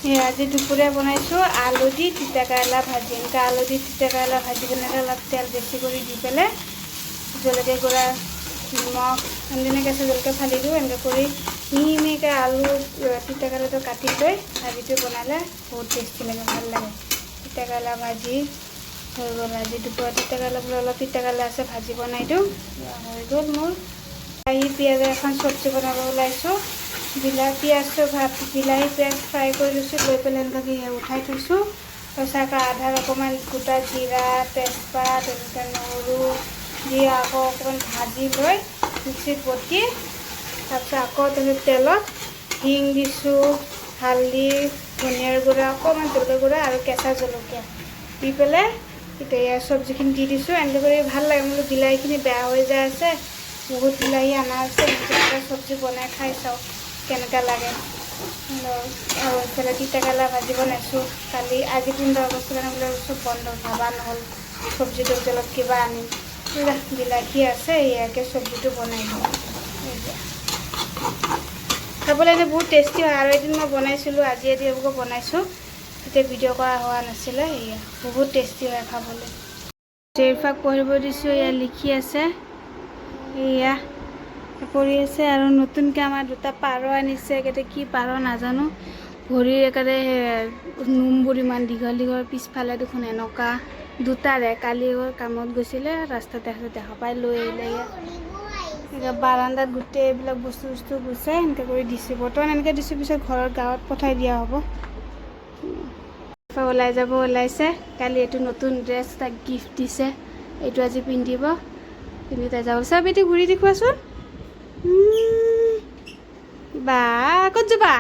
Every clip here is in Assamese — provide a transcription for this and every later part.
আজি দুপৰীয়া বনাইছোঁ আলু দি তিতা কেৰেলা ভাজি। এনেকৈ আলু দি তিতা কেৰেলা ভাজি বনালে অলপ তেল বেছি কৰি দি পেলাই জলকীয়া গুড়া নিমখ এনেকৈ কেঁচা জলকীয়া ফালি দিওঁ। এনেকৈ কৰি মিহি মিহিকৈ আলু তিতা কেৰেলাটো কাটি লৈ ভাজিটো বনালে বহুত টেষ্টি লাগে, ভাল লাগে। তিতা কেৰেলা ভাজি হৈ গ'ল। আজি দুপৰীয়া তিতা কেৰেলা বোলে অলপ তিতা কেৰেলা আছে, ভাজি বনাই দিওঁ, হৈ গ'ল মোৰ। বিলাহী পিঁয়াজ এখন চব্জি বনাব ওলাইছোঁ। পিঁয়াজটো বিলাহী পিঁয়াজ ফ্ৰাই কৰি লৈছোঁ, লৈ পেলাই এনেকৈ উঠাই থৈছোঁ। তাৰপিছত আধাত অকণমান গোটা জিৰা তেজপাত এনেকৈ নহৰু দি আকৌ অকণমান ভাজি লৈ মিক্সিত বটি, তাৰপিছত আকৌ তেলত হিং দিছোঁ, হালধি ধনিয়াৰ গুড়া অকণমান জলকীয়া গুড়া আৰু কেঁচা জলকীয়া দি পেলাই এতিয়া চব্জিখিনি দি দিছোঁ। এনেকৈ কৰি ভাল লাগে। মোৰ বিলাহীখিনি বেয়া হৈ যায় আছে, বহুত বিলাহী অনা আছে, এনেকৈ চব্জি বনাই খাই চাওঁ কেনেকুৱা লাগে। আৰু এইফালে তিতা কেৰেলা ভাজি বনাইছোঁ কালি। আজি 15 আগষ্ট কাৰণে বোলে চব বন্ধ, ভাবা নহ'ল চব্জি তব্জি অলপ কিবা আনিম। বিলাহী আছে, ইয়াকে চব্জিটো বনাই দিওঁ। খাবলৈ এনে বহুত টেষ্টি হয়। আৰু এদিন মই বনাইছিলোঁ, আজি এদিন বনাইছোঁ, তেতিয়া ভিডিঅ' কৰা হোৱা নাছিলে। এয়া বহুত টেষ্টি হয় খাবলৈ। জেৰিফাক পঢ়িব দিছোঁ, এয়া লিখি আছে, এয়া পঢ়ি আছে। আৰু নতুনকৈ আমাৰ দুটা পাৰ আনিছে, একেবাৰে কি পাৰ নাজানো, ভৰিৰ একেবাৰে নোমবোৰ ইমান দীঘল দীঘল, পিছফালে দেখোন এনেকুৱা দুটাৰে। কালি কামত গৈছিলে, ৰাস্তাতে দেখা পাই লৈ আহিলে। ইয়াত বাৰান্দাত গোটেই এইবিলাক বস্তু গুচাই এনেকৈ কৰি দিছোঁ। বৰ্তমান এনেকৈ দিছোঁ, পিছত ঘৰৰ গাঁৱত পঠাই দিয়া হ'ব। ওলাই যাব ওলাইছে। কালি এইটো নতুন ড্ৰেছ তাক গিফ্ট দিছে, এইটো আজি পিন্ধিব, পিন্ধি তাই যাব। চব এইটো ঘূৰি দেখুৱাচোন। বা ক'ত যাবা?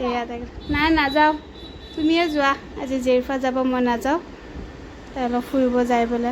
এয়া তাকে নাই নাযাওঁ, তুমিয়ে যোৱা। আজি জেৰিফা যাব, মই নাযাওঁ। তাই অলপ ফুৰিব যায় বোলে।